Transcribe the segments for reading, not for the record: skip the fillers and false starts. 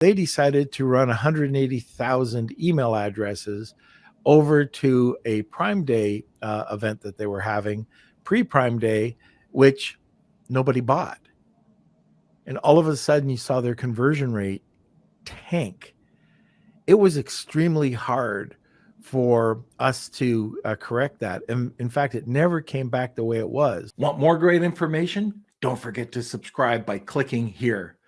they decided to run 180,000 email addresses over to a Prime Day event that they were having, pre-Prime Day, which nobody bought. And all of a sudden, you saw their conversion rate tank. It was extremely hard for us to correct that. And in fact, it never came back the way it was. Want more great information? Don't forget to subscribe by clicking here.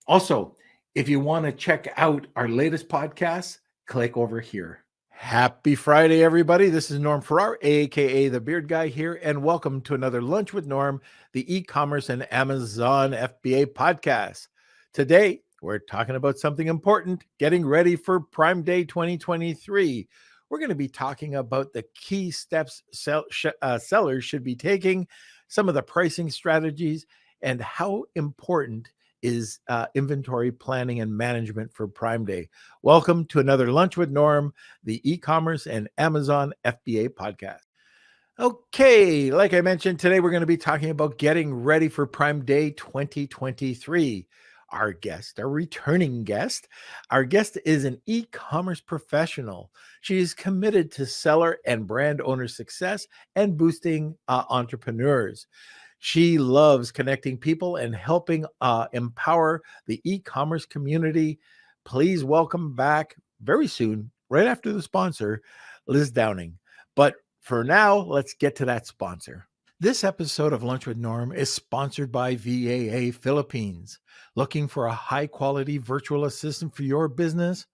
Also, if you want to check out our latest podcast, click over here. Happy Friday, everybody. This is Norm Farrar, aka the Beard Guy here, and welcome to another Lunch with Norm, the e-commerce and Amazon FBA podcast. Today, we're talking about something important, getting ready for Prime Day 2023. We're going to be talking about the key steps sellers should be taking, some of the pricing strategies, and how important is inventory planning and management for Prime Day. Welcome to another Lunch with Norm, the e-commerce and Amazon FBA podcast. Okay, like I mentioned, today we're going to be talking about getting ready for Prime Day 2023. Our returning guest is an e-commerce professional. She is committed to seller and brand owner success and boosting entrepreneurs. She loves connecting people and helping empower the e-commerce community. Please welcome back very soon, right after the sponsor, Liz Downing. But for now, let's get to that sponsor. This episode of Lunch with Norm is sponsored by VAA Philippines. Looking for a high-quality virtual assistant for your business?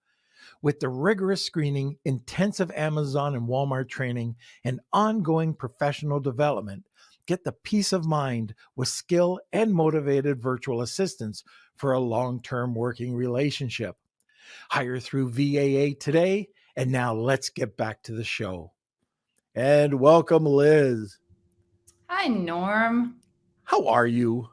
With the rigorous screening, intensive Amazon and Walmart training, and ongoing professional development, get the peace of mind with skill and motivated virtual assistants for a long-term working relationship. Hire through VAA today, and now let's get back to the show. And welcome, Liz. Hi, Norm. How are you?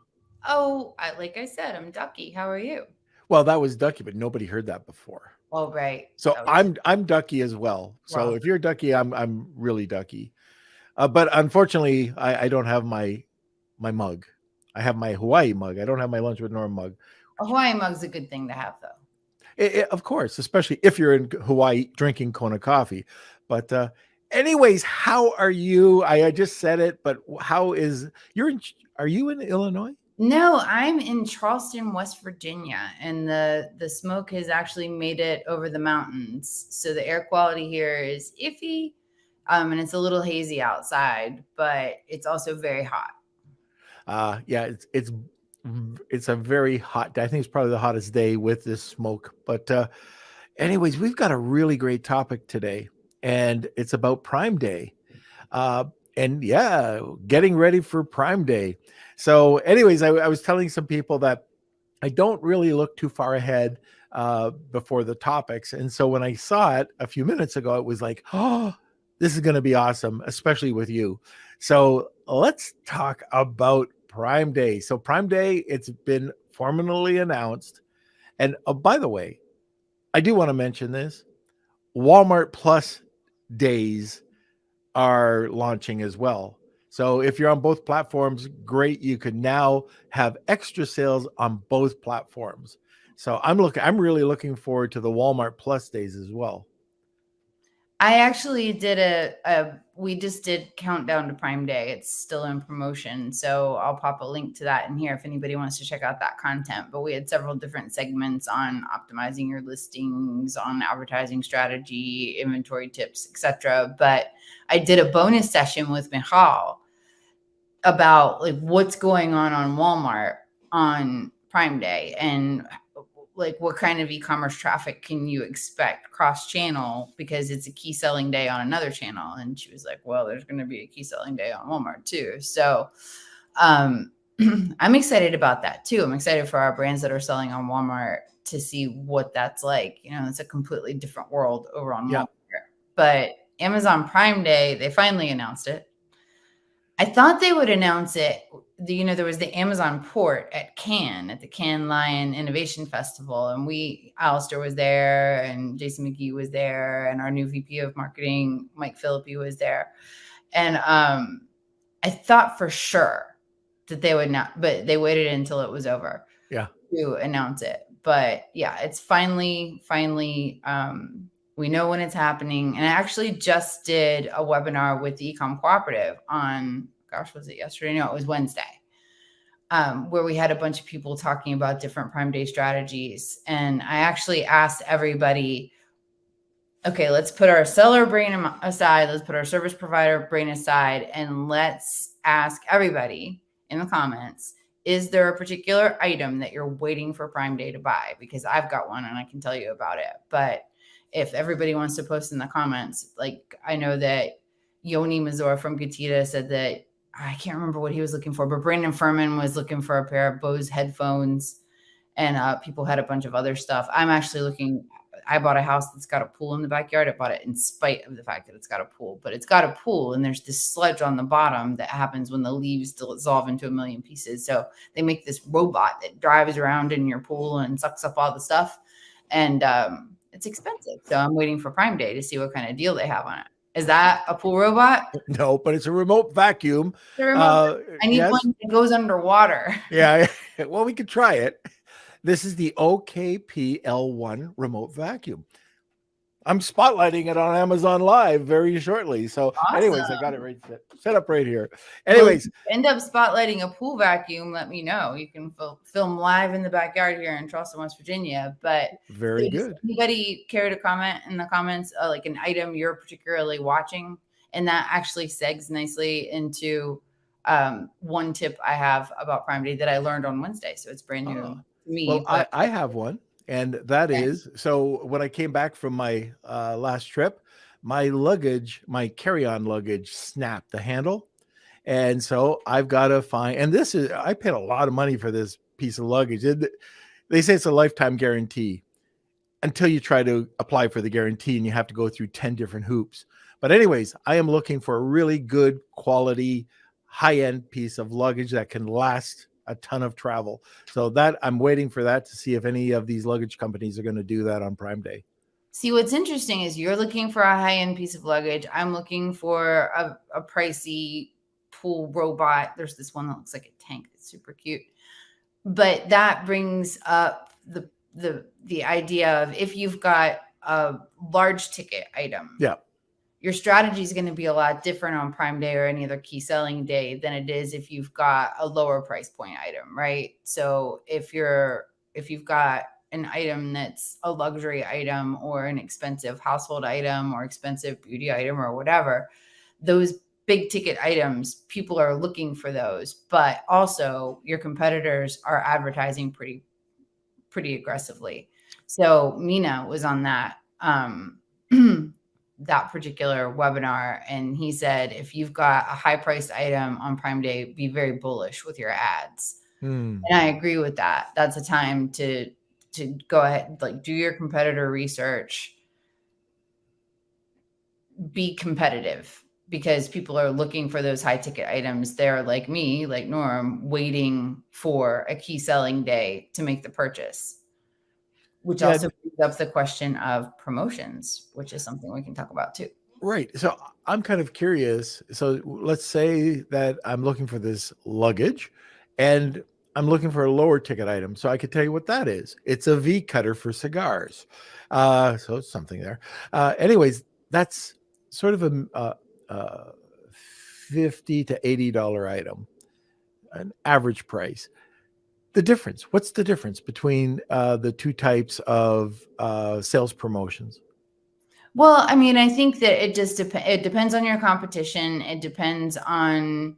Oh, like I said, I'm Ducky. How are you? Well, that was Ducky, but nobody heard that before. Oh, right. So I'm Ducky as well. So if you're Ducky, I'm really Ducky. But unfortunately, I don't have my mug. I have my Hawaii mug. I don't have my Lunch with Norm mug. A Hawaii mug's a good thing to have, though. Of course, especially if you're in Hawaii drinking Kona coffee. But anyways, how are you? I just said it, but are you in Illinois? No, I'm in Charleston, West Virginia, and the smoke has actually made it over the mountains. So the air quality here is iffy, and it's a little hazy outside, but it's also very hot. Yeah, it's a very hot day. I think it's probably the hottest day with this smoke. But anyways, we've got a really great topic today, and it's about Prime Day. And yeah, getting ready for Prime Day. So anyways, I was telling some people that I don't really look too far ahead before the topics. And so when I saw it a few minutes ago, it was like, oh, this is going to be awesome, especially with you. So let's talk about Prime Day. So Prime Day, it's been formally announced. And by the way, I do want to mention this. Walmart Plus days are launching as well. So if you're on both platforms, great. You can now have extra sales on both platforms. So I'm really looking forward to the Walmart Plus days as well. I actually we just did Countdown to Prime Day. It's still in promotion. So I'll pop a link to that in here if anybody wants to check out that content. But we had several different segments on optimizing your listings, on advertising strategy, inventory tips, etc. But I did a bonus session with Michal about like what's going on Walmart on Prime Day and like what kind of e-commerce traffic can you expect cross-channel because it's a key selling day on another channel. And she was like, well, there's going to be a key selling day on Walmart too. So I'm excited about that too. I'm excited for our brands that are selling on Walmart to see what that's like. You know, it's a completely different world over on Walmart. But Amazon Prime Day, they finally announced it. I thought they would announce it. There was the Amazon port at Cannes, at the Cannes Lion Innovation Festival. And Alistair was there and Jason McGee was there. And our new VP of marketing, Mike Philippi, was there. And I thought for sure that they would not, but they waited until it was over to announce it. But yeah, it's finally, we know when it's happening. And I actually just did a webinar with the Ecom Cooperative on, gosh, was it yesterday? No, it was Wednesday, where we had a bunch of people talking about different Prime Day strategies. And I actually asked everybody, okay, let's put our seller brain aside. Let's put our service provider brain aside. And let's ask everybody in the comments, is there a particular item that you're waiting for Prime Day to buy? Because I've got one and I can tell you about it. But if everybody wants to post in the comments, like I know that Yoni Mazur from Gatita said that, I can't remember what he was looking for, but Brandon Furman was looking for a pair of Bose headphones, and people had a bunch of other stuff. I'm actually looking, I bought a house that's got a pool in the backyard. I bought it in spite of the fact that it's got a pool, but it's got a pool and there's this sludge on the bottom that happens when the leaves dissolve into a million pieces. So they make this robot that drives around in your pool and sucks up all the stuff. And it's expensive. So I'm waiting for Prime Day to see what kind of deal they have on it. Is that a pool robot? No, but it's a remote vacuum. I need one that goes underwater. Yeah. Well, we could try it. This is the OKPL1 remote vacuum. I'm spotlighting it on Amazon Live very shortly. So anyways, I got it right set up right here. Anyways, end up spotlighting a pool vacuum, let me know. You can film live in the backyard here in Charleston, West Virginia. But very good. Anybody care to comment in the comments, like an item you're particularly watching? And that actually segs nicely into one tip I have about Prime Day that I learned on Wednesday. So it's brand new to me. Well, I have one. And that is, so when I came back from my last trip, my luggage, my carry-on luggage snapped the handle. And so I've got to find, and this is, I paid a lot of money for this piece of luggage. They say it's a lifetime guarantee until you try to apply for the guarantee and you have to go through 10 different hoops. But anyways, I am looking for a really good quality, high-end piece of luggage that can last a ton of travel. So that I'm waiting for that to see if any of these luggage companies are going to do that on Prime Day. See, what's interesting is you're looking for a high-end piece of luggage. I'm looking for a pricey pool robot. There's this one that looks like a tank. It's super cute. But that brings up the idea of, if you've got a large ticket item, your strategy is going to be a lot different on Prime Day or any other key selling day than it is if you've got a lower price point item, right? So if you've got an item that's a luxury item or an expensive household item or expensive beauty item or whatever, those big ticket items, people are looking for those, but also your competitors are advertising pretty aggressively. So Mina was on that that particular webinar, and he said, if you've got a high priced item on Prime Day, be very bullish with your ads. And I agree with that. That's a time to go ahead, like, do your competitor research, be competitive, because people are looking for those high ticket items. They're like me, like Norm, waiting for a key selling day to make the purchase. Which also brings up the question of promotions, which is something we can talk about too. Right. So I'm kind of curious. So let's say that I'm looking for this luggage and I'm looking for a lower ticket item. So I could tell you what that is. It's a V cutter for cigars. So it's something there. Anyways, that's sort of a $50 to $80 item, an average price. The difference, what's the difference between the two types of sales promotions? Well, I mean, I think that it just it depends on your competition. It depends on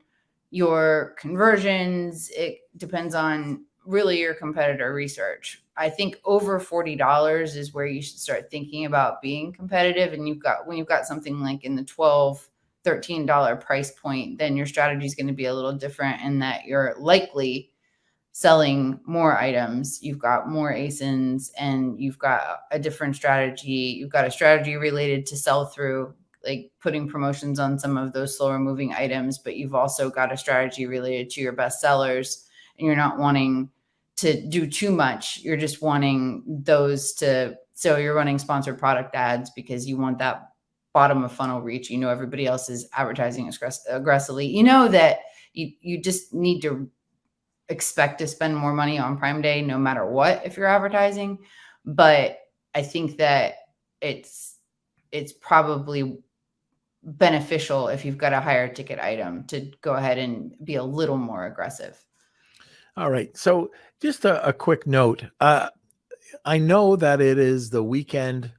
your conversions. It depends on really your competitor research. I think over $40 is where you should start thinking about being competitive. And when you've got something like in the $12, $13 price point, then your strategy is going to be a little different in that you're likely selling more items. You've got more ASINs and you've got a different strategy. You've got a strategy related to sell through, like putting promotions on some of those slower moving items, but you've also got a strategy related to your best sellers, and you're not wanting to do too much. You're just wanting those so you're running sponsored product ads because you want that bottom of funnel reach. You know, everybody else is advertising aggressively. You know that you just need to expect to spend more money on Prime Day no matter what if you're advertising. But I think that it's probably beneficial if you've got a higher ticket item to go ahead and be a little more aggressive. All right. So just a quick note. I know that it is the weekend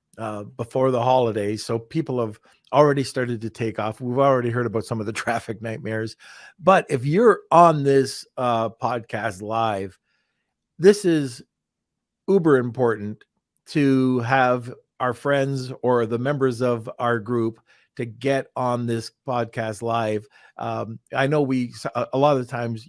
before the holidays, so people have already started to take off. We've already heard about some of the traffic nightmares. But if you're on this podcast live, this is uber important to have our friends or the members of our group to get on this podcast live. I know a lot of the times,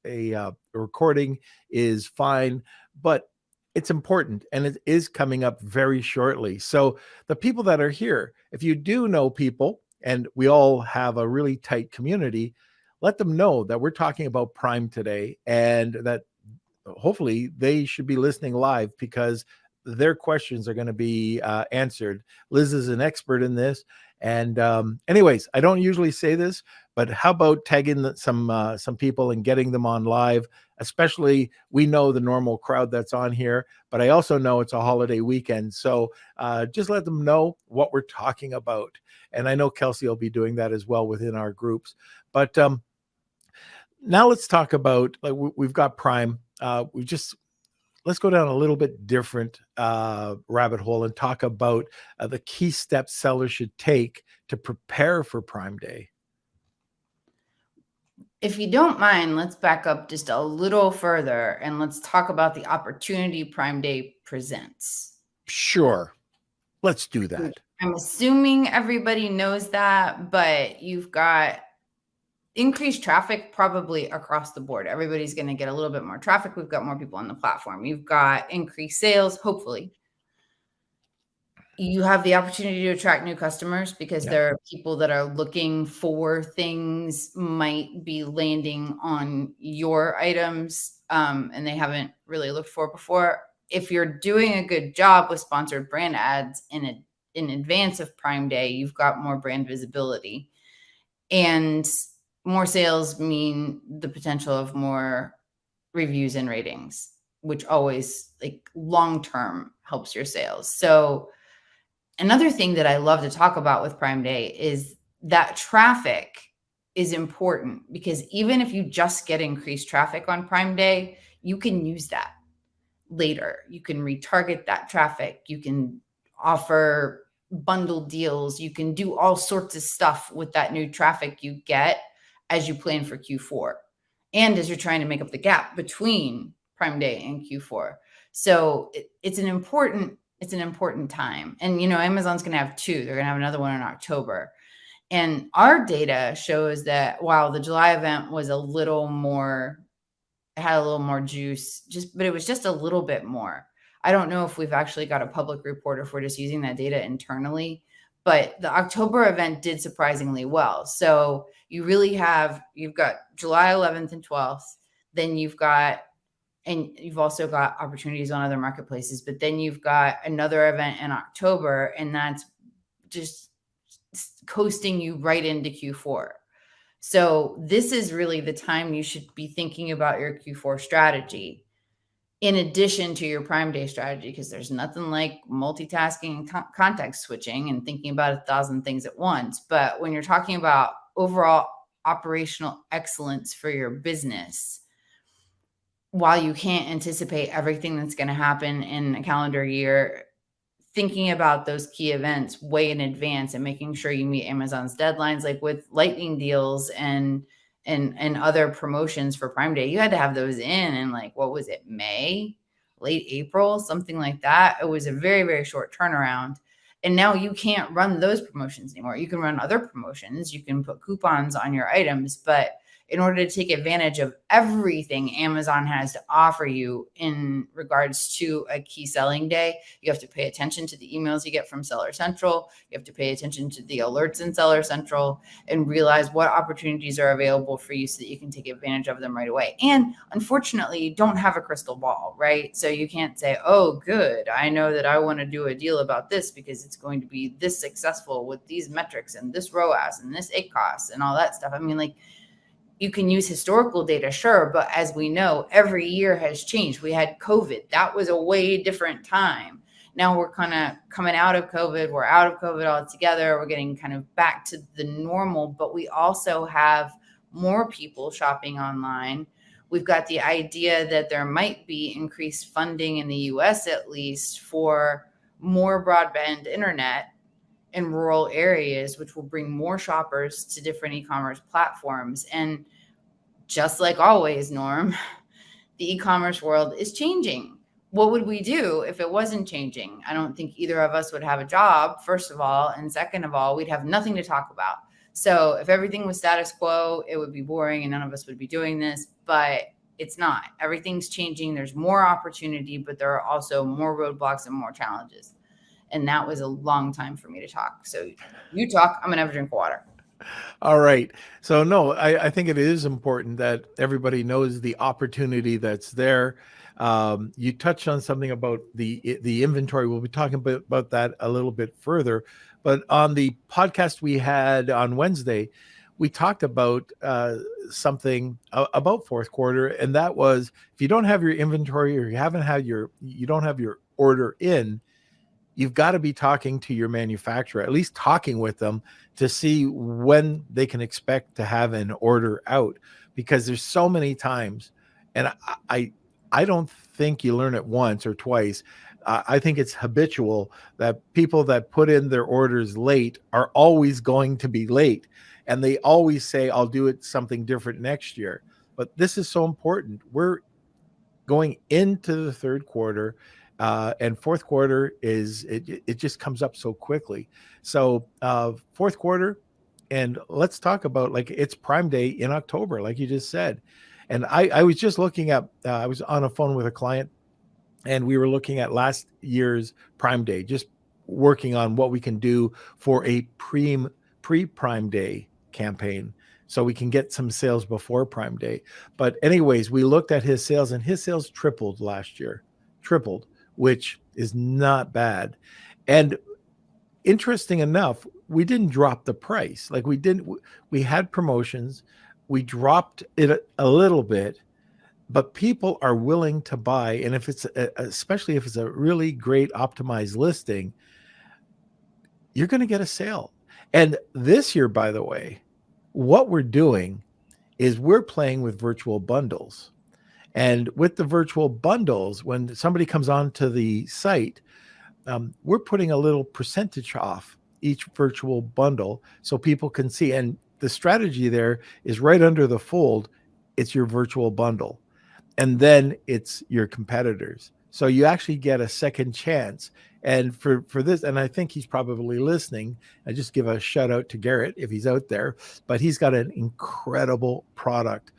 a recording is fine, but it's important and it is coming up very shortly. So the people that are here, if you do know people, and we all have a really tight community, let them know that we're talking about Prime today and that hopefully they should be listening live because their questions are going to be answered. Liz is an expert in this. And anyways, I don't usually say this, but how about tagging some people and getting them on live? Especially, we know the normal crowd that's on here, but I also know it's a holiday weekend. So just let them know what we're talking about. And I know Kelsey will be doing that as well within our groups. But now let's talk about, like, we've got Prime. Let's go down a little bit different rabbit hole and talk about the key steps sellers should take to prepare for Prime Day. If you don't mind, let's back up just a little further and let's talk about the opportunity Prime Day presents. Sure. Let's do that. I'm assuming everybody knows that, but you've got increased traffic probably across the board. Everybody's going to get a little bit more traffic. We've got more people on the platform. You've got increased sales, hopefully. You have the opportunity to attract new customers because there are people that are looking for things, might be landing on your items, and they haven't really looked for before. If you're doing a good job with sponsored brand ads in advance of Prime Day, you've got more brand visibility. And more sales mean the potential of more reviews and ratings, which always, like, long-term helps your sales. So another thing that I love to talk about with Prime Day is that traffic is important, because even if you just get increased traffic on Prime Day, you can use that later. You can retarget that traffic. You can offer bundle deals. You can do all sorts of stuff with that new traffic you get as you plan for Q4 and as you're trying to make up the gap between Prime Day and Q4. So it's an important time. And, Amazon's going to have two. They're going to have another one in October. And our data shows that while the July event was had a little more juice, but it was just a little bit more. I don't know if we've actually got a public report or if we're just using that data internally, but the October event did surprisingly well. So you've got July 11th and 12th, then and you've also got opportunities on other marketplaces, but then you've got another event in October, and that's just coasting you right into Q4. So this is really the time you should be thinking about your Q4 strategy in addition to your Prime Day strategy, because there's nothing like multitasking and context switching and thinking about 1,000 things at once. But when you're talking about overall operational excellence for your business, while you can't anticipate everything that's going to happen in a calendar year, thinking about those key events way in advance and making sure you meet Amazon's deadlines, like with lightning deals and other promotions for Prime Day, you had to have those in like, what was it, May, late April, something like that. It was a very, very short turnaround. And now you can't run those promotions anymore. You can run other promotions. You can put coupons on your items, but in order to take advantage of everything Amazon has to offer you in regards to a key selling day, you have to pay attention to the emails you get from Seller Central. You have to pay attention to the alerts in Seller Central and realize what opportunities are available for you so that you can take advantage of them right away. And unfortunately, you don't have a crystal ball, right? So you can't say, oh, good, I know that I want to do a deal about this because it's going to be this successful with these metrics and this ROAS and this ACOS and all that stuff. I mean, like, You can use historical data, sure, but as we know, every year has changed. We had COVID. That was a way different time. Now we're kind of coming out of COVID. We're out of COVID altogether. We're getting kind of back to the normal, but we also have more people shopping online. We've got the idea that there might be increased funding in the US, at least, for more broadband internet in rural areas, which will bring more shoppers to different e-commerce platforms. And just like always, Norm, the e-commerce world is changing. What would we do if it wasn't changing? I don't think either of us would have a job, first of all. And second of all, we'd have nothing to talk about. So if everything was status quo, it would be boring and none of us would be doing this, but it's not. Everything's changing. There's more opportunity, but there are also more roadblocks and more challenges. And that was a long time for me to talk. So you talk, I'm going to have a drink of water. All right. So no, I think it is important that everybody knows the opportunity that's there. You touched on something about the inventory. We'll be talking about that a little bit further. But on the podcast we had on Wednesday, we talked about something about fourth quarter, and that was if you don't have your inventory or you don't have your order in, you've got to be talking to your manufacturer, at least talking with them to see when they can expect to have an order out, because there's so many times, and I don't think you learn it once or twice. I think it's habitual that people that put in their orders late are always going to be late, and they always say, I'll do it something different next year. But this is so important. We're going into the third quarter. And fourth quarter it just comes up so quickly. So fourth quarter, and let's talk about, like, it's Prime Day in October, like you just said. And I was just looking at, I was on a phone with a client, and we were looking at last year's Prime Day, just working on what we can do for a pre-Prime Day campaign, so we can get some sales before Prime Day. But anyways, we looked at his sales, and his sales tripled last year, which is not bad. And interesting enough, we didn't drop the price. Like we had promotions, we dropped it a little bit, but people are willing to buy. And if it's especially if it's a really great optimized listing, you're going to get a sale. And this year, by the way, what we're doing is we're playing with virtual bundles. And with the virtual bundles, when somebody comes onto the site, we're putting a little percentage off each virtual bundle so people can see. And the strategy there is right under the fold, it's your virtual bundle. And then it's your competitors. So you actually get a second chance. And for this, and I think he's probably listening, I just give a shout out to Garrett if he's out there, but he's got an incredible product.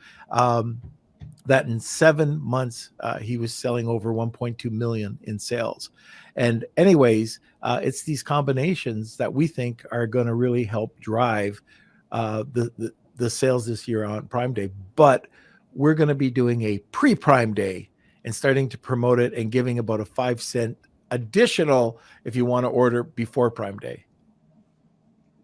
That in 7 months, he was selling over 1.2 million in sales. And anyways, it's these combinations that we think are going to really help drive the sales this year on Prime Day. But we're going to be doing a pre-Prime Day and starting to promote it and giving about a 5-cent additional if you want to order before Prime Day.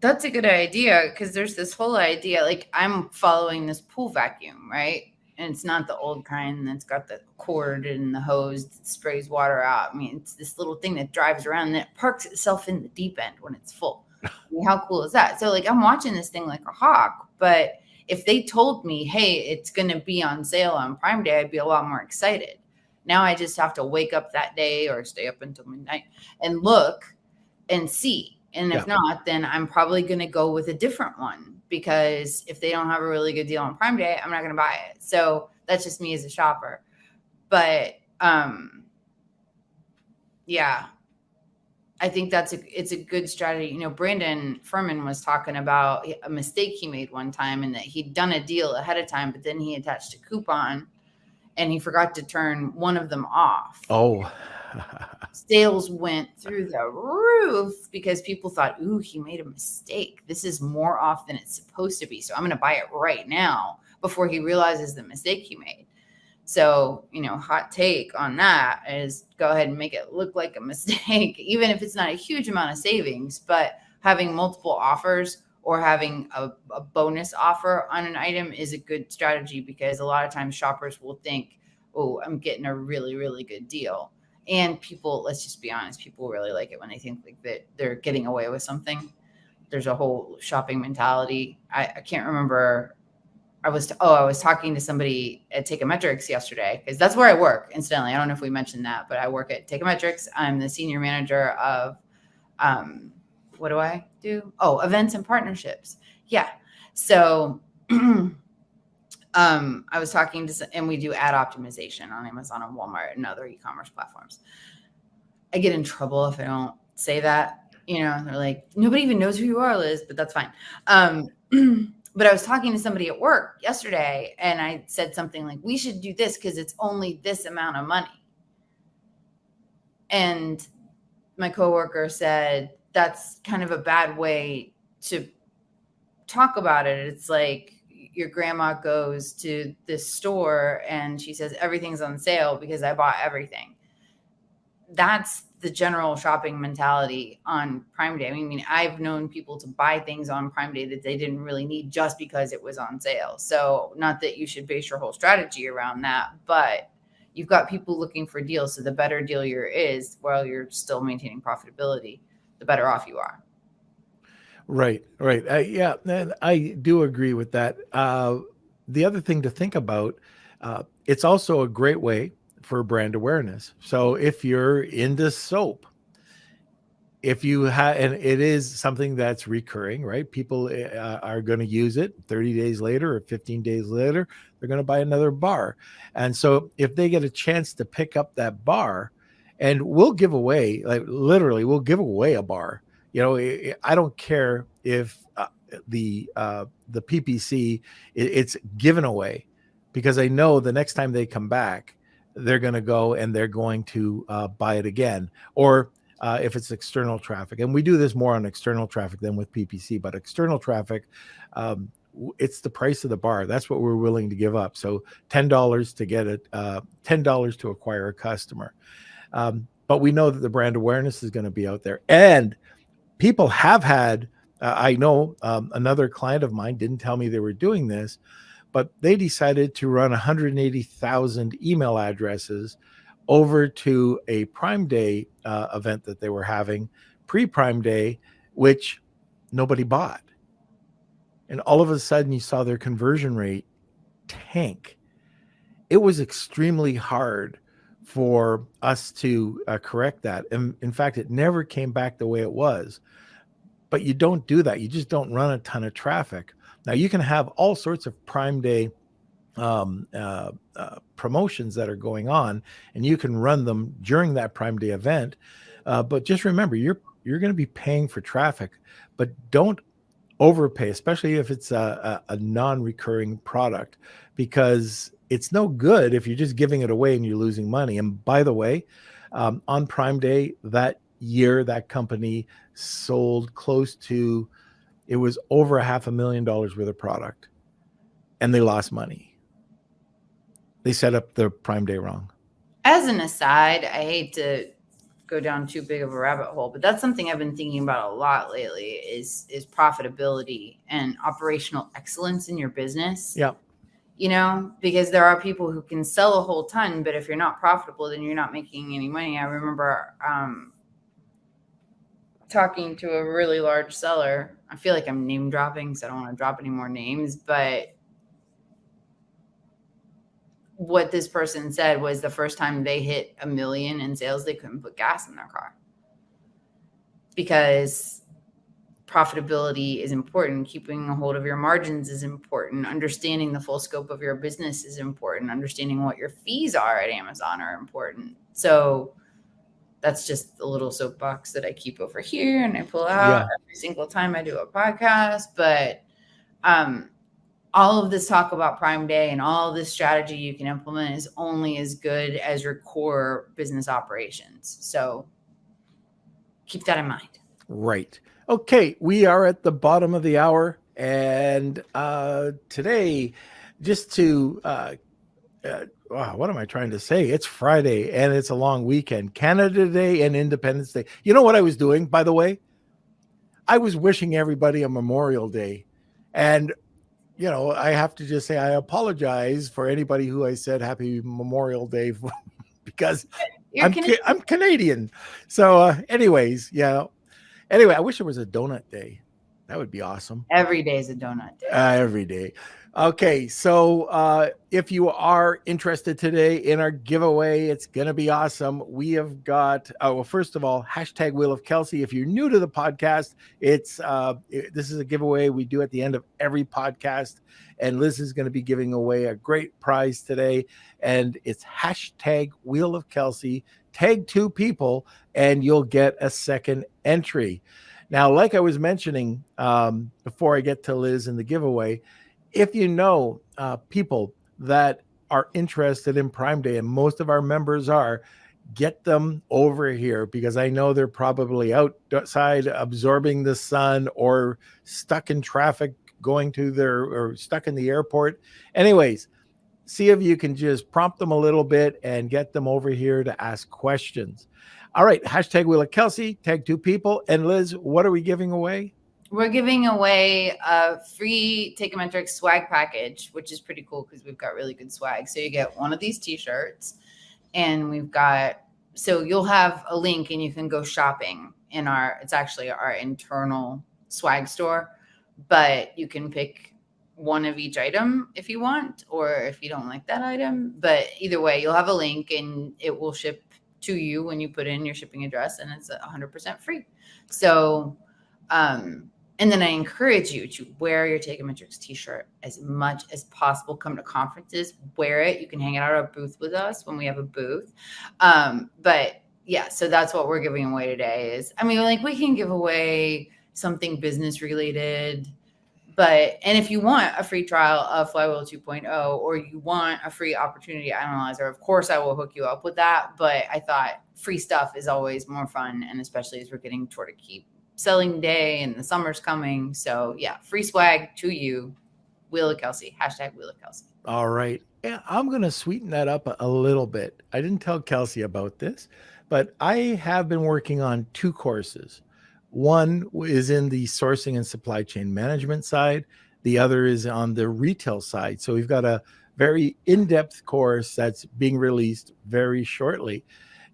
That's a good idea, because there's this whole idea, like I'm following this pool vacuum, right? And it's not the old kind that's got the cord and the hose that sprays water out. I mean, it's this little thing that drives around and it parks itself in the deep end when it's full. I mean, how cool is that? So like I'm watching this thing like a hawk, but if they told me, hey, it's going to be on sale on Prime Day, I'd be a lot more excited. Now I just have to wake up that day or stay up until midnight and look and see. And if not, then I'm probably going to go with a different one, because if they don't have a really good deal on Prime Day, I'm not going to buy it. So that's just me as a shopper. But yeah, I think it's a good strategy. You know, Brandon Furman was talking about a mistake he made one time, and that he'd done a deal ahead of time, but then he attached a coupon and he forgot to turn one of them off. Oh. Sales went through the roof because people thought, ooh, he made a mistake. This is more off than it's supposed to be. So I'm going to buy it right now, before he realizes the mistake he made. So, you know, hot take on that is go ahead and make it look like a mistake, even if it's not a huge amount of savings. But having multiple offers or having a bonus offer on an item is a good strategy, because a lot of times shoppers will think, oh, I'm getting a really, really good deal. And people, let's just be honest, people really like it when they think like that they're getting away with something. There's a whole shopping mentality. I can't remember. I was talking to somebody at Takeometrics yesterday, because that's where I work. Incidentally, I don't know if we mentioned that, but I work at Takeometrics. I'm the senior manager of what do I do? Oh, events and partnerships. Yeah. So I was talking to, and we do ad optimization on Amazon and Walmart and other e-commerce platforms. I get in trouble if I don't say that. They're like, nobody even knows who you are, Liz, but that's fine. But I was talking to somebody at work yesterday, and I said something like, we should do this because it's only this amount of money. And my coworker said, that's kind of a bad way to talk about it. It's like your grandma goes to this store and she says, everything's on sale because I bought everything. That's the general shopping mentality on Prime Day. I mean, I've known people to buy things on Prime Day that they didn't really need just because it was on sale. So not that you should base your whole strategy around that, but you've got people looking for deals. So the better deal is, while you're still maintaining profitability, the better off you are. Right. Yeah, and I do agree with that. The other thing to think about, it's also a great way for brand awareness. So if you're into soap, if you have, and it is something that's recurring, right? People are going to use it 30 days later or 15 days later, they're going to buy another bar. And so if they get a chance to pick up that bar, and we'll give away, like literally, we'll give away a bar. I don't care if the PPC, it's given away, because I know the next time they come back, they're going to go and they're going to buy it again. Or if it's external traffic, and we do this more on external traffic than with PPC, but external traffic, it's the price of the bar. That's what we're willing to give up. So $10 to get it, $10 to acquire a customer. But we know that the brand awareness is going to be out there, and people have had, I know another client of mine didn't tell me they were doing this, but they decided to run 180,000 email addresses over to a Prime Day event that they were having, pre-Prime Day, which nobody bought. And all of a sudden you saw their conversion rate tank. It was extremely hard for us to correct that. And in fact, it never came back the way it was. But you don't do that. You just don't run a ton of traffic. Now you can have all sorts of Prime Day promotions that are going on, and you can run them during that Prime Day event. But just remember, you're going to be paying for traffic, but don't overpay, especially if it's a non-recurring product, because it's no good if you're just giving it away and you're losing money. And by the way, on Prime Day that year, that company sold close to, it was over $500,000 worth of product, and they lost money. They set up the Prime Day wrong. As an aside, I hate to go down too big of a rabbit hole, but that's something I've been thinking about a lot lately is profitability and operational excellence in your business. Yeah. Because there are people who can sell a whole ton, but if you're not profitable, then you're not making any money. I remember talking to a really large seller. I feel like I'm name dropping, so I don't want to drop any more names, but what this person said was the first time they hit $1 million in sales, they couldn't put gas in their car, because profitability is important. Keeping a hold of your margins is important. Understanding the full scope of your business is important. Understanding what your fees are at Amazon are important. So that's just a little soapbox that I keep over here and I pull out every single time I do a podcast. But all of this talk about Prime Day and all of this strategy you can implement is only as good as your core business operations. So keep that in mind. Right. Okay. We are at the bottom of the hour. And today, just to, what am I trying to say? It's Friday and it's a long weekend. Canada Day and Independence Day. You know what I was doing, by the way? I was wishing everybody a Memorial Day. And, I have to just say I apologize for anybody who I said Happy Memorial Day for, because You're Canadian. I'm Canadian. So, anyways, yeah. Anyway, I wish there was a donut day. That would be awesome. Every day is a donut day. Every day. Okay, so if you are interested today in our giveaway, it's going to be awesome. We have got, well, first of all, hashtag Wheel of Kelsey. If you're new to the podcast, this is a giveaway we do at the end of every podcast. And Liz is going to be giving away a great prize today. And it's hashtag Wheel of Kelsey. Tag 2 people, and you'll get a second entry. Now, like I was mentioning before I get to Liz and the giveaway, if you know people that are interested in Prime Day, and most of our members are, get them over here, because I know they're probably outside absorbing the sun or stuck in traffic or stuck in the airport. Anyways, see if you can just prompt them a little bit and get them over here to ask questions. All right, hashtag Wheel of Kelsey, tag 2 people. And Liz, what are we giving away? We're giving away a free Takeometrics swag package, which is pretty cool because we've got really good swag. So you get one of these t-shirts, and so you'll have a link and you can go shopping in it's actually our internal swag store, but you can pick one of each item if you want, or if you don't like that item. But either way, you'll have a link and it will ship to you when you put in your shipping address, and it's 100% free. So, and then I encourage you to wear your Takeometrics t-shirt as much as possible. Come to conferences, wear it. You can hang out at our booth with us when we have a booth. But yeah, so that's what we're giving away today we can give away something business related, and if you want a free trial of Flywheel 2.0, or you want a free opportunity analyzer, of course I will hook you up with that. But I thought free stuff is always more fun, and especially as we're getting toward a keep selling day and the summer's coming. So yeah, free swag to you. Wheel of Kelsey, hashtag Wheel of Kelsey. All right. Yeah, I'm going to sweeten that up a little bit. I didn't tell Kelsey about this, but I have been working on 2 courses. One is in the sourcing and supply chain management side. The other is on the retail side. So we've got a very in-depth course that's being released very shortly.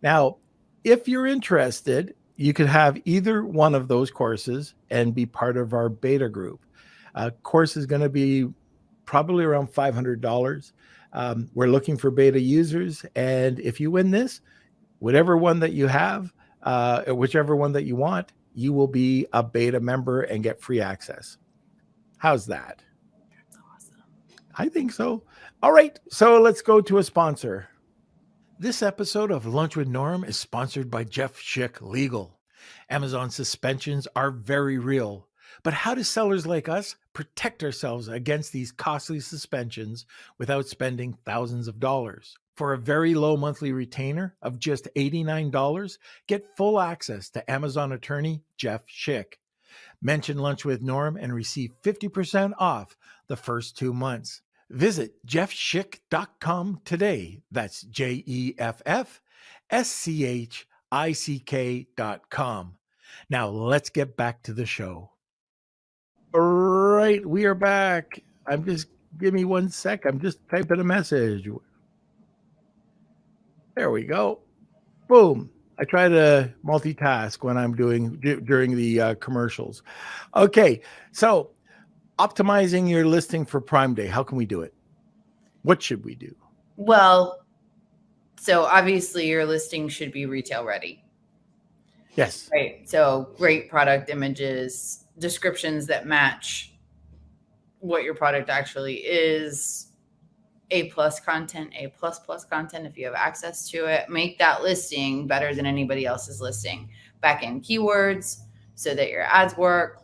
Now, if you're interested, you could have either one of those courses and be part of our beta group. Course is going to be probably around $500. We're looking for beta users. And if you win this, whatever one that you have, whichever one that you want, you will be a beta member and get free access. How's that? That's awesome. I think so. All right. So let's go to a sponsor. This episode of Lunch with Norm is sponsored by Jeff Schick Legal. Amazon suspensions are very real, but how do sellers like us protect ourselves against these costly suspensions without spending thousands of dollars? For a very low monthly retainer of just $89, get full access to Amazon attorney Jeff Schick. Mention Lunch with Norm and receive 50% off the first 2 months. Visit jeffschick.com today. That's JEFFSCHICK.com. Now let's get back to the show. All right, we are back. Give me 1 sec. I'm just typing a message. There we go. Boom. I try to multitask when I'm during the commercials. Okay, so optimizing your listing for Prime Day. How can we do it? What should we do? Well, so obviously your listing should be retail ready. Yes. Right. So great product images, descriptions that match what your product actually is, A+ content, A++ content if you have access to it. Make that listing better than anybody else's listing. Back-end keywords so that your ads work.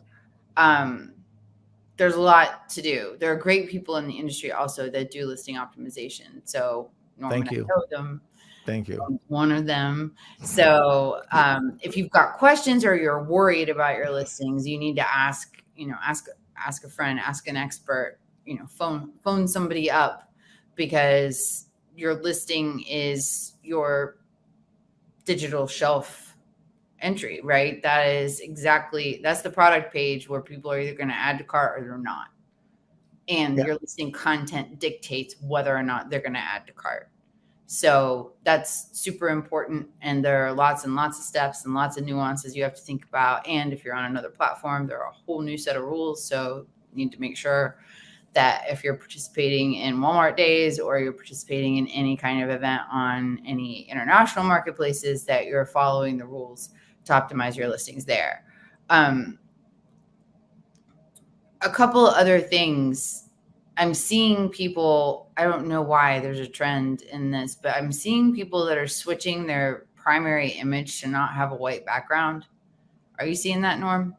There's a lot to do. There are great people in the industry also that do listing optimization. So Norman, Thank you. I know them. Thank you. One of them. So if you've got questions or you're worried about your listings, you need to ask a friend, ask an expert, phone somebody up, because your listing is your digital shelf entry, right? That's the product page where people are either going to add to cart or they're not. And Yeah. your listing content dictates whether or not they're going to add to cart. So that's super important. And there are lots and lots of steps and lots of nuances you have to think about. And if you're on another platform, there are a whole new set of rules. So you need to make sure that if you're participating in Walmart days or you're participating in any kind of event on any international marketplaces, that you're following the rules to optimize your listings there. A couple other things. I'm seeing people, I don't know why there's a trend in this, but I'm seeing people that are switching their primary image to not have a white background. Are you seeing that, Norm?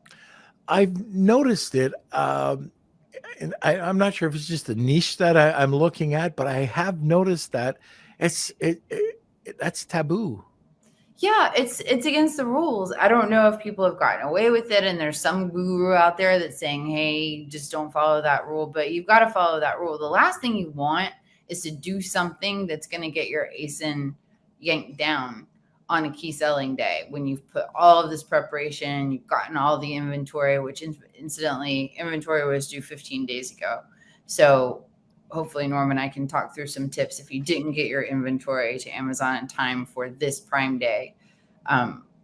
I've noticed it. And I'm not sure if it's just a niche that I'm looking at, but I have noticed that that's taboo. Yeah, it's against the rules. I don't know if people have gotten away with it and there's some guru out there that's saying, hey, just don't follow that rule, but you've got to follow that rule. The last thing you want is to do something that's going to get your ASIN yanked down on a key selling day when you've put all of this preparation, you've gotten all the inventory, which incidentally, inventory was due 15 days ago. So hopefully Norm and I can talk through some tips if you didn't get your inventory to Amazon in time for this Prime Day,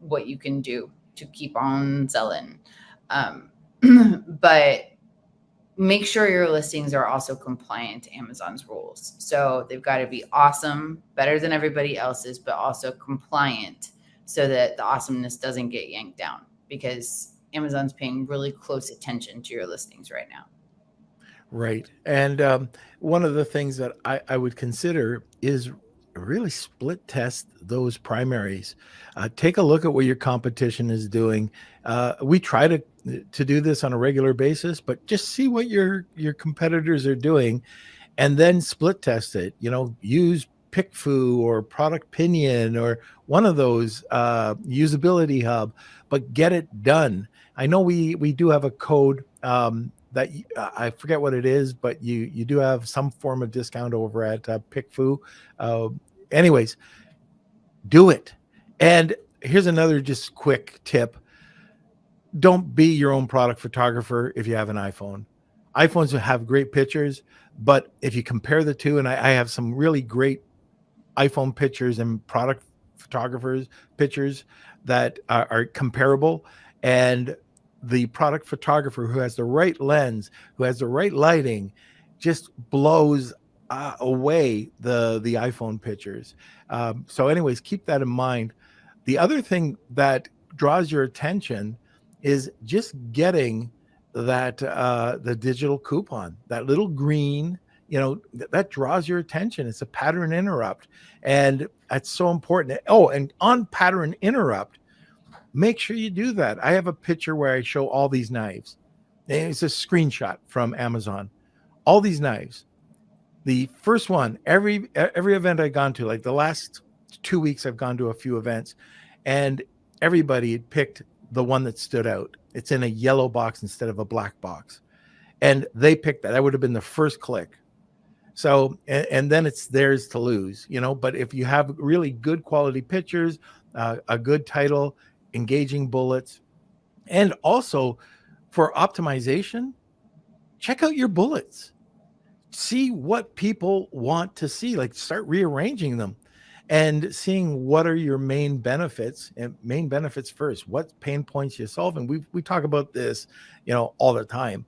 what you can do to keep on selling. But make sure your listings are also compliant to Amazon's rules. So they've got to be awesome, better than everybody else's, but also compliant so that the awesomeness doesn't get yanked down, because Amazon's paying really close attention to your listings right now. Right. And one of the things that I would consider is really split test those primaries. Take a look at what your competition is doing. We try to do this on a regular basis, but just see what your competitors are doing, and then split test it. Use PickFu or Product Pinion or one of those usability hub, but get it done. I know we do have a code that I forget what it is, but you do have some form of discount over at PickFu. Anyways, do it. And here's another just quick tip. Don't be your own product photographer if you have an iPhone. iPhones have great pictures, but if you compare the two, and I have some really great iPhone pictures and product photographers pictures that are comparable, and the product photographer who has the right lens, who has the right lighting, just blows away the iPhone pictures. So anyways, keep that in mind. The other thing that draws your attention is just getting that the digital coupon, that little green, that draws your attention. It's a pattern interrupt, and that's so important. Oh, and on pattern interrupt, make sure you do that. I have a picture where I show all these knives. It's a screenshot from Amazon. All these knives. The first one, every event I've gone to, like the last 2 weeks, I've gone to a few events, and everybody had picked the one that stood out. It's in a yellow box instead of a black box, and they picked that. That would have been the first click. So, and then it's theirs to lose, But if you have really good quality pictures, a good title, engaging bullets, and also for optimization, check out your bullets. See what people want to see. Like, start rearranging them and seeing what are your main benefits, and main benefits first. What pain points you solve, and we talk about this, all the time.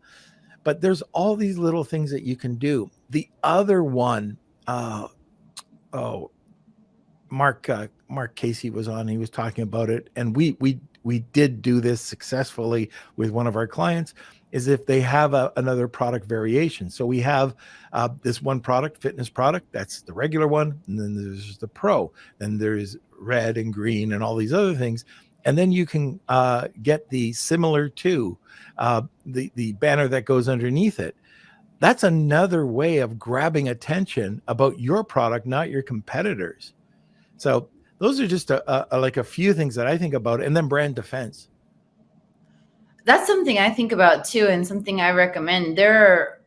But there's all these little things that you can do. The other one, Mark Casey was on. He was talking about it, and we did do this successfully with one of our clients. Is if they have another product variation. So we have this one product, fitness product, that's the regular one, and then there's the Pro, then there's red and green and all these other things. And then you can get the similar to the banner that goes underneath it. That's another way of grabbing attention about your product, not your competitors. So those are just like a few things that I think about. And then brand defense. That's something I think about too, and something I recommend. There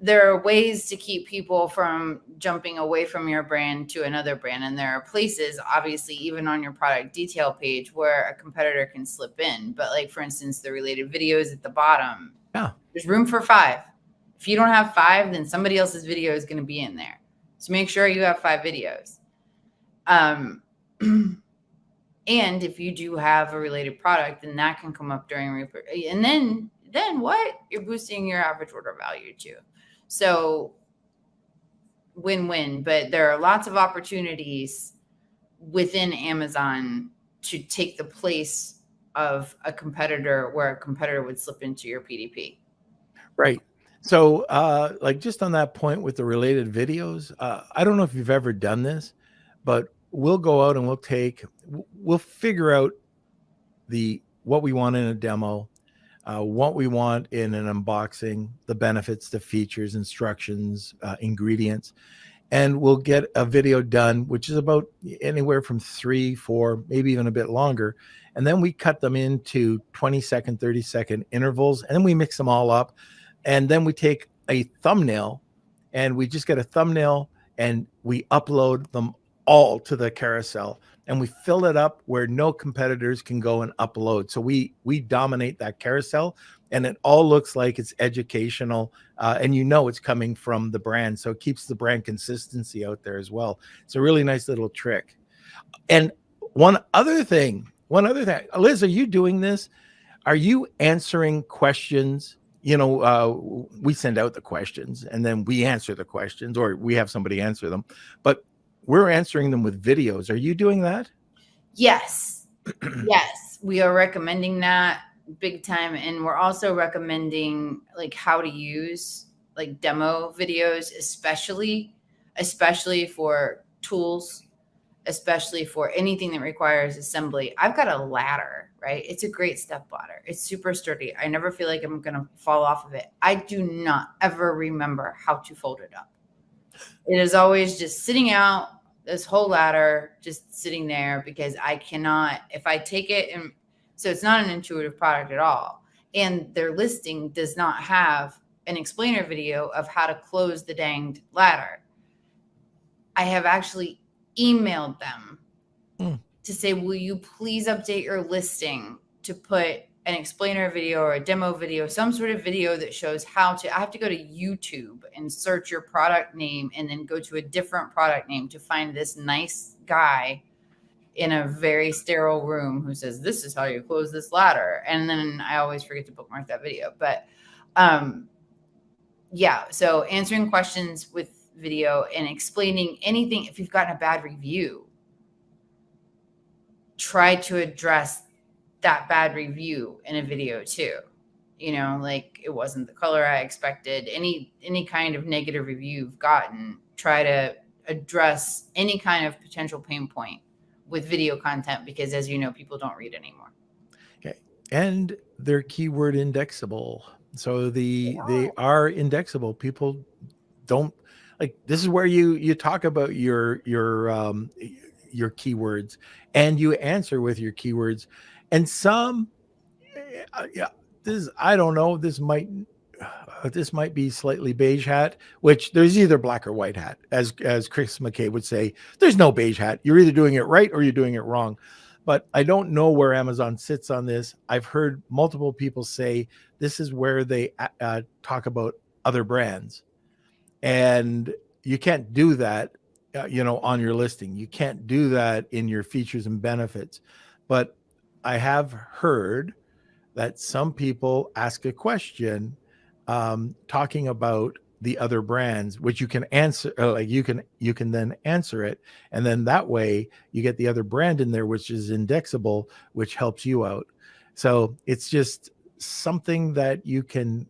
there are ways to keep people from jumping away from your brand to another brand. And there are places, obviously, even on your product detail page where a competitor can slip in. But like, for instance, the related videos at the bottom, there's room for 5. If you don't have 5, then somebody else's video is going to be in there. So make sure you have 5 videos. And if you do have a related product, then that can come up during, and then what? You're boosting your average order value too. So win-win, but there are lots of opportunities within Amazon to take the place of a competitor where a competitor would slip into your PDP. Right. So like just on that point with the related videos, I don't know if you've ever done this, but we'll go out and we'll figure out what we want in a demo, what we want in an unboxing, the benefits, the features, instructions, ingredients, and we'll get a video done, which is about anywhere from 3, 4, maybe even a bit longer. And then we cut them into 20-second, 30-second intervals, and then we mix them all up. And then we take a thumbnail and we just get a thumbnail and we upload them all to the carousel, and we fill it up where no competitors can go and upload. So we dominate that carousel, and it all looks like it's educational, and it's coming from the brand. So it keeps the brand consistency out there as well. It's a really nice little trick. And one other thing, Liz, are you doing this? Are you answering questions? We send out the questions and then we answer the questions, or we have somebody answer them, but we're answering them with videos. Are you doing that? Yes. Yes. We are recommending that big time. And we're also recommending like how to use like demo videos, especially for tools, especially for anything that requires assembly. I've got a ladder, right? It's a great step ladder. It's super sturdy. I never feel like I'm going to fall off of it. I do not ever remember how to fold it up. It is always just sitting out, this whole ladder just sitting there, because I cannot, if I take it, and so it's not an intuitive product at all. And their listing does not have an explainer video of how to close the danged ladder. I have actually emailed them to say, will you please update your listing to put an explainer video or a demo video, some sort of video that shows how to, I have to go to YouTube and search your product name and then go to a different product name to find this nice guy in a very sterile room who says, this is how you close this ladder. And then I always forget to bookmark that video. But so answering questions with video and explaining anything. If you've gotten a bad review, try to address that bad review in a video too. Like it wasn't the color I expected. Any kind of negative review you've gotten, try to address any kind of potential pain point with video content, because as you know, people don't read anymore. Okay. And they're keyword indexable. So they are indexable. People don't like, this is where you talk about your keywords and you answer with your keywords. And some, I don't know, this might be slightly beige hat, which there's either black or white hat. As Chris McKay would say, there's no beige hat. You're either doing it right or you're doing it wrong. But I don't know where Amazon sits on this. I've heard multiple people say this is where they talk about other brands. And you can't do that, on your listing. You can't do that in your features and benefits. But I have heard that some people ask a question talking about the other brands, which you can answer, like you can then answer it. And then that way you get the other brand in there, which is indexable, which helps you out. So it's just something that you can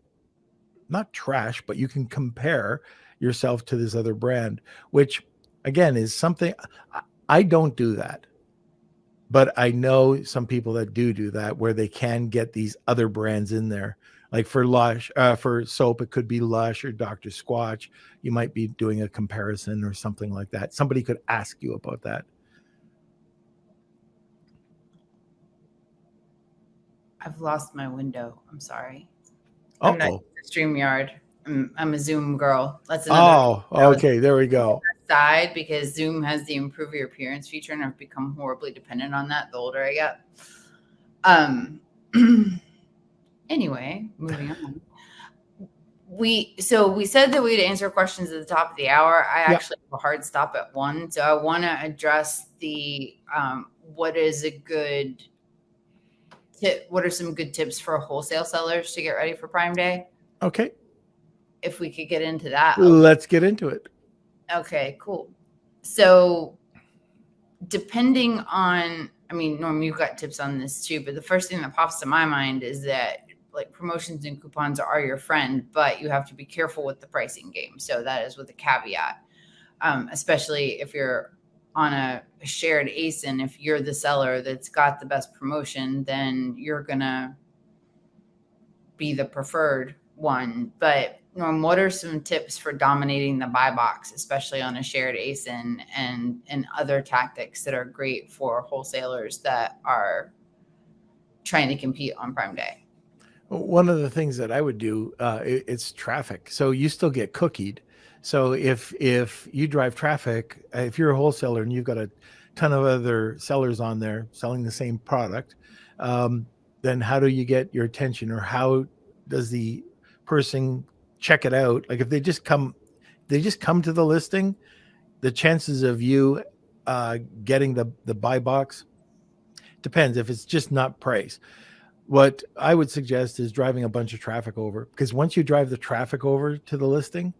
not trash, but you can compare yourself to this other brand, which again is something I don't do that. But I know some people that do that, where they can get these other brands in there. Like for Lush, for soap, it could be Lush or Dr. Squatch. You might be doing a comparison or something like that. Somebody could ask you about that. I've lost my window. I'm sorry. Uh-oh. I'm not StreamYard. I'm a Zoom girl. That's another. Oh, okay. There we go. Side, because Zoom has the improve your appearance feature, and I've become horribly dependent on that the older I get. Anyway, moving on. We said that we'd answer questions at the top of the hour. I actually have a hard stop at 1, so I want to address the what is a good tip? What are some good tips for wholesale sellers to get ready for Prime Day? Okay. If we could get into that, let's get into it. Okay, cool. So, depending on, I mean, Norm, you've got tips on this too, but the first thing that pops to my mind is that like promotions and coupons are your friend, but you have to be careful with the pricing game. So that is with a caveat, especially if you're on a shared ASIN. If you're the seller that's got the best promotion, then you're gonna be the preferred one. But Norm, what are some tips for dominating the buy box, especially on a shared ASIN, and other tactics that are great for wholesalers that are trying to compete on Prime Day? One of the things that I would do, it's traffic. So you still get cookied. So if you drive traffic, if you're a wholesaler and you've got a ton of other sellers on there selling the same product, then how do you get your attention, or how does the person check it out? Like if they just come to the listing, the chances of you getting the buy box depends. If it's just not price, what I would suggest is driving a bunch of traffic over, because once you drive the traffic over to the listing,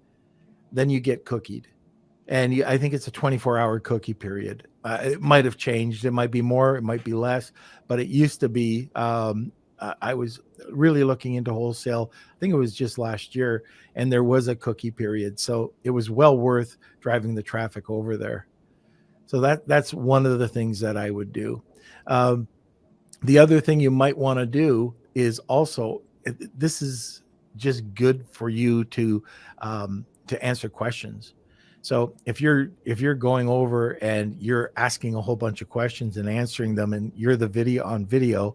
then you get cookied. And I think it's a 24-hour cookie period. It might have changed. It might be more, it might be less, but it used to be, I was really looking into wholesale. I think it was just last year, and there was a cookie period. So it was well worth driving the traffic over there. So that's one of the things that I would do. The other thing you might want to do is also, this is just good for you to answer questions. So if you're going over and you're asking a whole bunch of questions and answering them, and you're the video,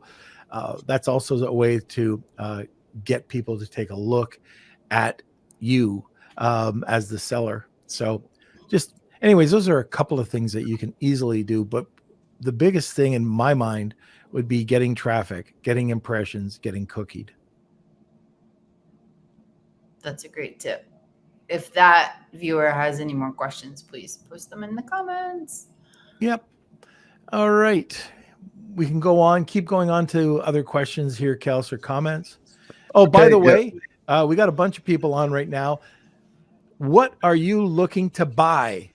that's also a way to get people to take a look at you as the seller. So just anyways, those are a couple of things that you can easily do. But the biggest thing in my mind would be getting traffic, getting impressions, getting cookied. That's a great tip. If that viewer has any more questions, please post them in the comments. Yep. All right. We can go on, keep going on to other questions here, Kels, or comments. Oh, by the way, we got a bunch of people on right now. What are you looking to buy?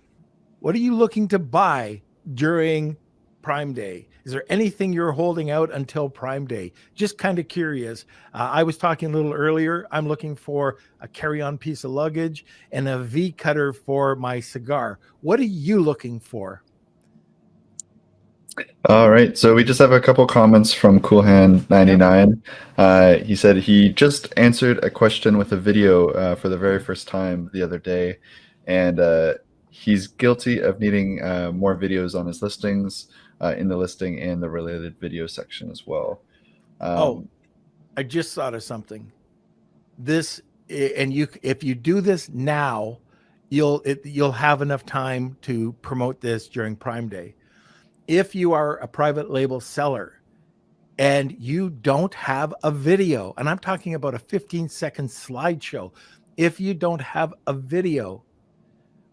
What are you looking to buy during Prime Day? Is there anything you're holding out until Prime Day? Just kind of curious. I was talking a little earlier. I'm looking for a carry-on piece of luggage and a V cutter for my cigar. What are you looking for? All right. So we just have a couple comments from Coolhand99. He said he just answered a question with a video for the very first time the other day. And he's guilty of needing more videos on his listings, in the listing and the related video section as well. I just thought of something. If you do this now, you'll have enough time to promote this during Prime Day. If you are a private label seller and you don't have a video, and I'm talking about a 15-second slideshow, if you don't have a video,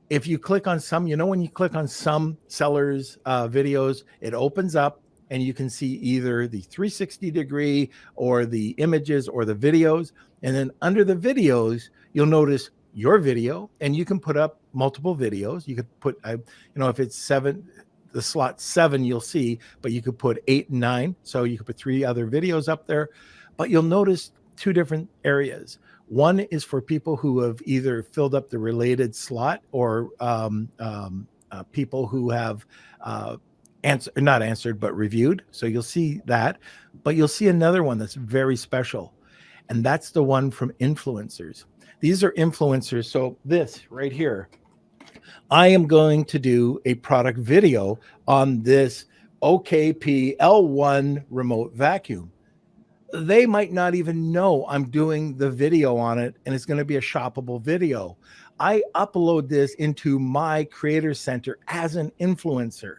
if you click on some, when you click on some sellers' videos, it opens up and you can see either the 360 degree or the images or the videos. And then under the videos, you'll notice your video, and you can put up multiple videos. You could put, if it's 7, the slot 7 you'll see, but you could put 8 and 9. So you could put 3 other videos up there, but you'll notice 2 different areas. One is for people who have either filled up the related slot, or people who have not answered, but reviewed. So you'll see that, but you'll see another one that's very special. And that's the one from influencers. These are influencers. So this right here, I am going to do a product video on this OKP L1 remote vacuum. they might not even know I'm doing the video on it, and it's going to be a shoppable video. I upload this into my creator center as an influencer.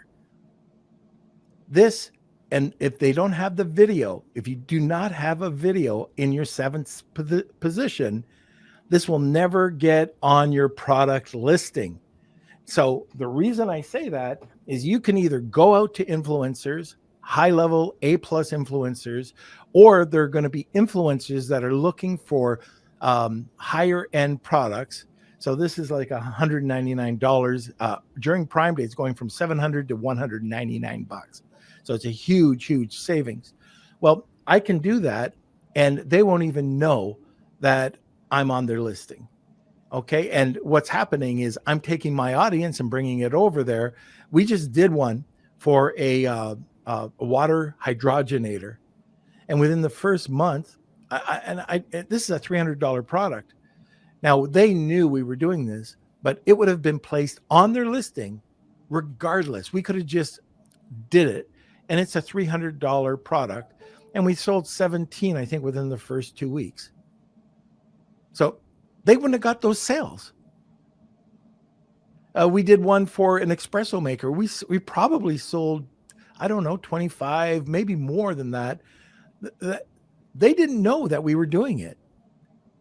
This, and if they don't have the video, if you do not have a video in your seventh position, this will never get on your product listing. So the reason I say that is you can either go out to influencers, high level A+ influencers, or they're going to be influencers that are looking for higher end products. So this is like $199 during Prime Day. It's going from $700 to $199. So it's a huge savings. Well, I can do that, and they won't even know that I'm on their listing. Okay. And what's happening is I'm taking my audience and bringing it over there. We just did one for a water hydrogenator. And within the first month, this is a $300 product. Now, they knew we were doing this, but it would have been placed on their listing regardless. We could have just did it. And it's a $300 product. And we sold 17, I think, within the first 2 weeks. So they wouldn't have got those sales. We did one for an espresso maker. We probably sold, I don't know, 25, maybe more than that. They didn't know that we were doing it.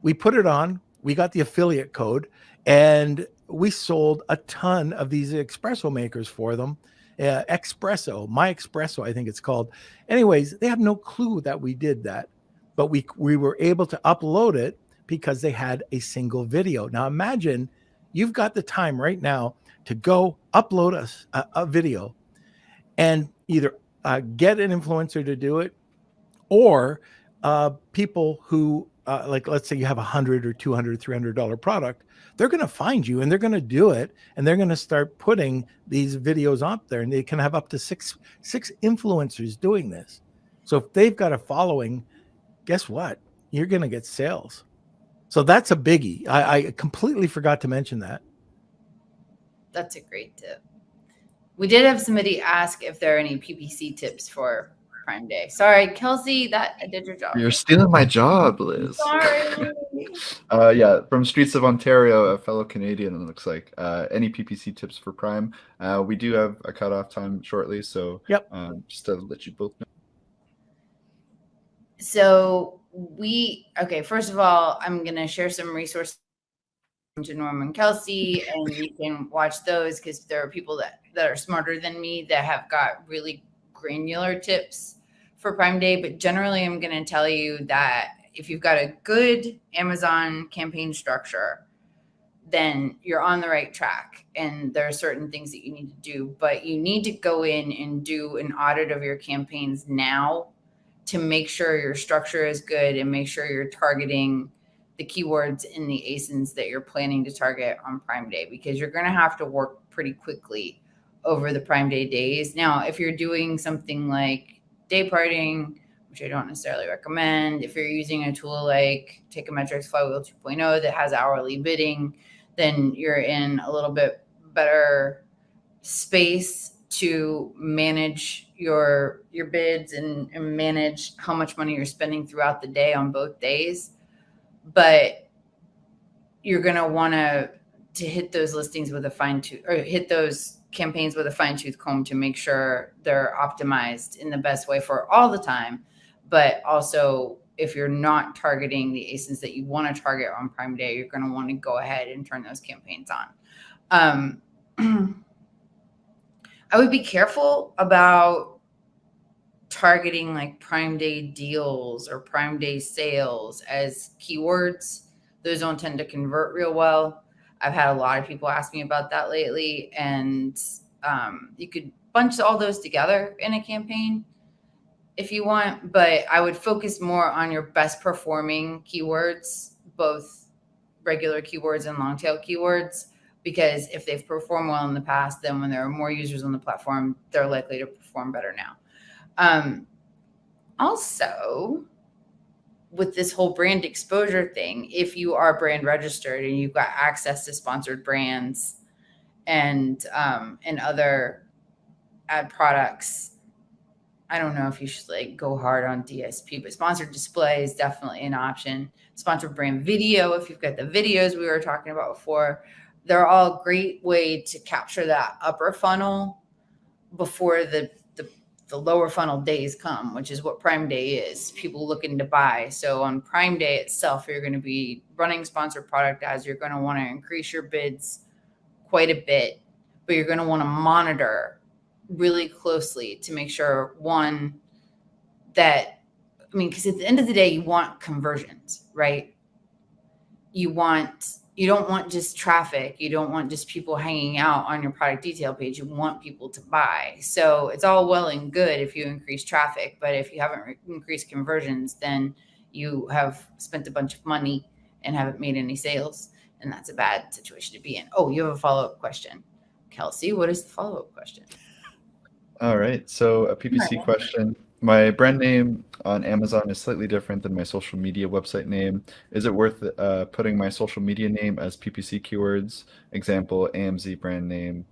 We put it on, we got the affiliate code, and we sold a ton of these espresso makers for them. Espresso, My Espresso, I think it's called. Anyways, they have no clue that we did that, but we were able to upload it because they had a single video. Now imagine you've got the time right now to go upload a video and either get an influencer to do it, or people who like, let's say you have $100 or $200, $300 product, they're going to find you and they're going to do it, and they're going to start putting these videos up there, and they can have up to six influencers doing this. So if they've got a following, guess what? You're going to get sales. So that's a biggie. I completely forgot to mention that. That's a great tip. We did have somebody ask if there are any PPC tips for Prime Day. Sorry, Kelsey, that I did your job. You're stealing my job, Liz. Sorry. Yeah, from Streets of Ontario, a fellow Canadian, it looks like. Any PPC tips for Prime? We do have a cutoff time shortly, so yep. Just to let you both know. So first of all, I'm going to share some resources to Norm and Kelsey, and you can watch those because there are people that are smarter than me that have got really granular tips for Prime Day. But generally, I'm going to tell you that if you've got a good Amazon campaign structure, then you're on the right track. And there are certain things that you need to do, but you need to go in and do an audit of your campaigns now to make sure your structure is good and make sure you're targeting the keywords in the ASINs that you're planning to target on Prime Day, because you're going to have to work pretty quickly over the Prime Day days. Now, if you're doing something like day parting, which I don't necessarily recommend, if you're using a tool like Take a Metrics Flywheel 2.0 that has hourly bidding, then you're in a little bit better space to manage your bids and manage how much money you're spending throughout the day on both days. But you're going to want to hit those listings with a fine-tooth, or hit those campaigns with a fine-tooth comb to make sure they're optimized in the best way for all the time. But also, if you're not targeting the ASINs that you want to target on Prime Day, you're going to want to go ahead and turn those campaigns on. I would be careful about targeting like Prime Day deals or Prime Day sales as keywords. Those don't tend to convert real well. I've had a lot of people ask me about that lately, and you could bunch all those together in a campaign if you want, but I would focus more on your best performing keywords, both regular keywords and long tail keywords, because if they've performed well in the past, then when there are more users on the platform, they're likely to perform better now. Also, with this whole brand exposure thing, if you are brand registered and you've got access to sponsored brands and other ad products, I don't know if you should like go hard on DSP, but sponsored display is definitely an option. Sponsored brand video, if you've got the videos we were talking about before, they're all a great way to capture that upper funnel before the lower funnel days come, which is what Prime Day is. People looking to buy. So on Prime Day itself, you're going to be running sponsored product ads. You're going to want to increase your bids quite a bit, but you're going to want to monitor really closely to make sure, one, that, I mean, because at the end of the day, you want conversions, right? You don't want just traffic. You don't want just people hanging out on your product detail page. You want people to buy. So it's all well and good if you increase traffic, but if you haven't increased conversions, then you have spent a bunch of money and haven't made any sales. And that's a bad situation to be in. Oh, you have a follow-up question. Kelsey, what is the follow-up question? All right. So a PPC question. My brand name on Amazon is slightly different than my social media website name. Is it worth putting my social media name as PPC Keywords? Example, AMZ brand name,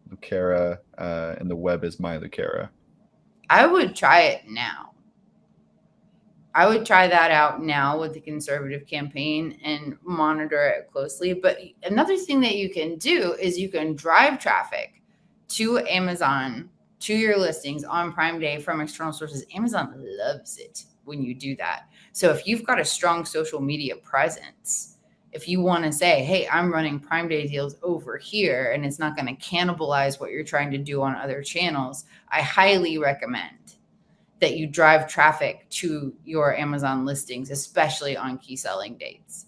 Lucara, and the web is my Lucara. I would try it now. I would try that out now with the conservative campaign and monitor it closely. But another thing that you can do is you can drive traffic to Amazon, to your listings on Prime Day from external sources. Amazon loves it when you do that. So if you've got a strong social media presence, if you want to say, hey, I'm running Prime Day deals over here and it's not going to cannibalize what you're trying to do on other channels, I highly recommend that you drive traffic to your Amazon listings, especially on key selling dates.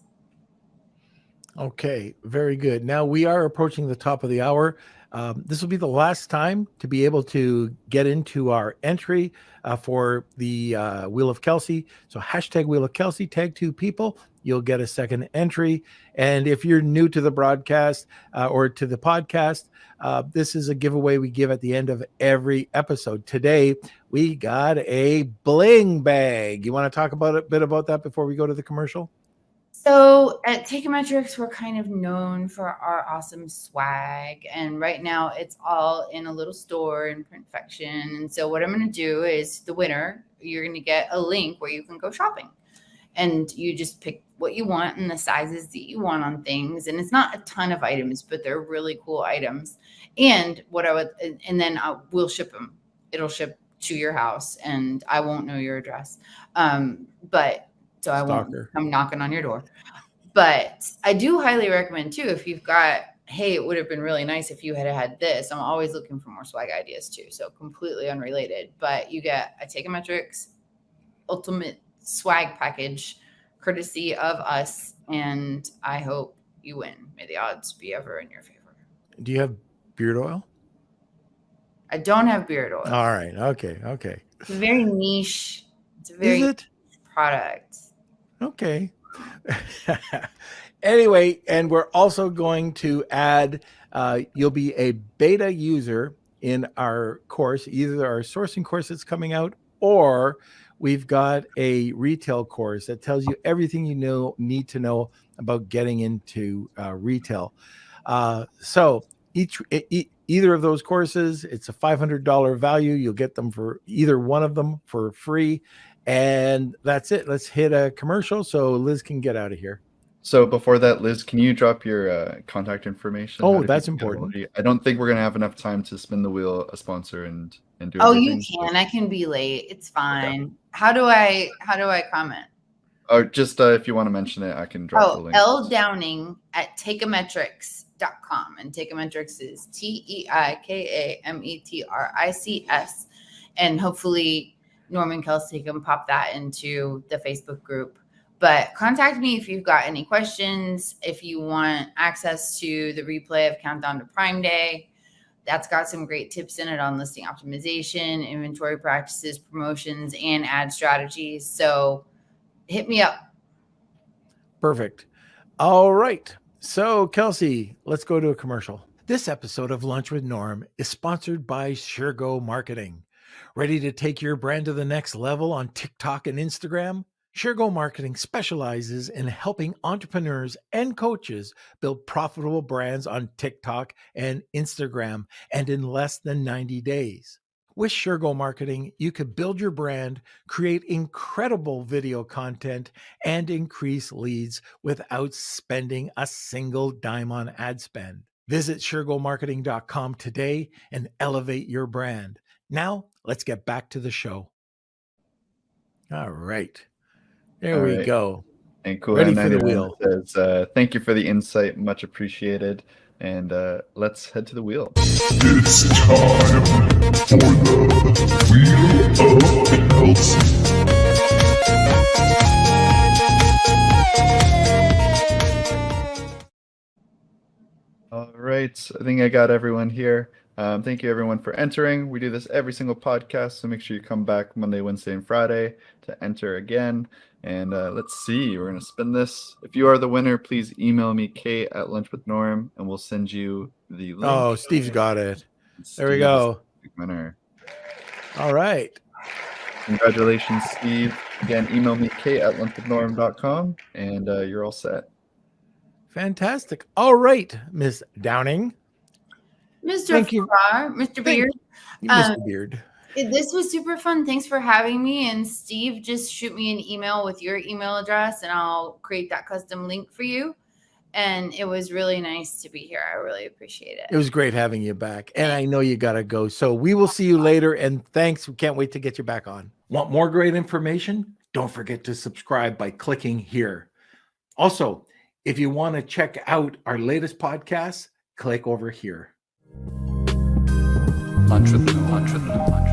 Okay, very good. Now we are approaching the top of the hour. This will be the last time to be able to get into our entry for the Wheel of Kelsey. So hashtag Wheel of Kelsey, tag 2 people, you'll get a second entry. And if you're new to the broadcast or to the podcast, this is a giveaway we give at the end of every episode. Today, we got a bling bag. You want to talk about a bit about that before we go to the commercial? So at Takeometrics, we're kind of known for our awesome swag. And right now it's all in a little store in Printfection. And so what I'm going to do is the winner, you're going to get a link where you can go shopping. And you just pick what you want and the sizes that you want on things. And it's not a ton of items, but they're really cool items. And then we'll ship them. It'll ship to your house and I won't know your address. So I won't come knocking on your door. But I do highly recommend too, if you've got, hey, it would have been really nice if you had had this. I'm always looking for more swag ideas too. So completely unrelated, but you get a Takeometrics ultimate swag package courtesy of us. And I hope you win. May the odds be ever in your favor. Do you have beard oil? I don't have beard oil. All right. Okay. It's very niche. It's a very niche product. Okay. Anyway, and we're also going to add, you'll be a beta user in our course, either our sourcing course that's coming out, or we've got a retail course that tells you everything you need to know about getting into retail. So either of those courses, it's a $500 value. You'll get them for either one of them for free. And that's it. Let's hit a commercial so Liz can get out of here. So before that, Liz, can you drop your contact information? Oh, that's important. I don't think we're going to have enough time to spin the wheel, a sponsor, and do everything. You can. I can be late. It's fine. Okay. How do I comment? Or just if you want to mention it, I can drop the link. L Downing at Takeometrics.com. And Takeometrics is TEIKAMETRICS. And hopefully Norman Kelsey can pop that into the Facebook group. But contact me if you've got any questions, if you want access to the replay of Countdown to Prime Day. That's got some great tips in it on listing optimization, inventory practices, promotions, and ad strategies. So hit me up. Perfect. All right. So Kelsey, let's go to a commercial. This episode of Lunch with Norm is sponsored by SureGo Marketing. Ready to take your brand to the next level on TikTok and Instagram? SureGo Marketing specializes in helping entrepreneurs and coaches build profitable brands on TikTok and Instagram, and in less than 90 days. With SureGo Marketing, you could build your brand, create incredible video content, and increase leads without spending a single dime on ad spend. Visit SureGoMarketing.com today and elevate your brand. Now, let's get back to the show. All right. There All we right. go. And cool. Ready for the wheel. Says, thank you for the insight. Much appreciated. And let's head to the wheel. It's time for the Wheel of Kelsey. All right. I think I got everyone here. Thank you, everyone, for entering. We do this every single podcast, so make sure you come back Monday, Wednesday, and Friday to enter again. And let's see. We're going to spin this. If you are the winner, please email me, Kate@lunchwithnorm, and we'll send you the link. Oh, Steve's got it. There we Steve go. is the winner. All right. Congratulations, Steve. Again, email me, Kate@lunchwithnorm.com, and you're all set. Fantastic. All right, Miss Downing. Mr. Thank you. Farrar, Mr. Beard. Mr. Beard. This was super fun. Thanks for having me. And Steve, just shoot me an email with your email address and I'll create that custom link for you. And it was really nice to be here. I really appreciate it. It was great having you back. And I know you got to go. So we will see you later. And thanks. We can't wait to get you back on. Want more great information? Don't forget to subscribe by clicking here. Also, if you want to check out our latest podcast, click over here. Lunch with Lunch.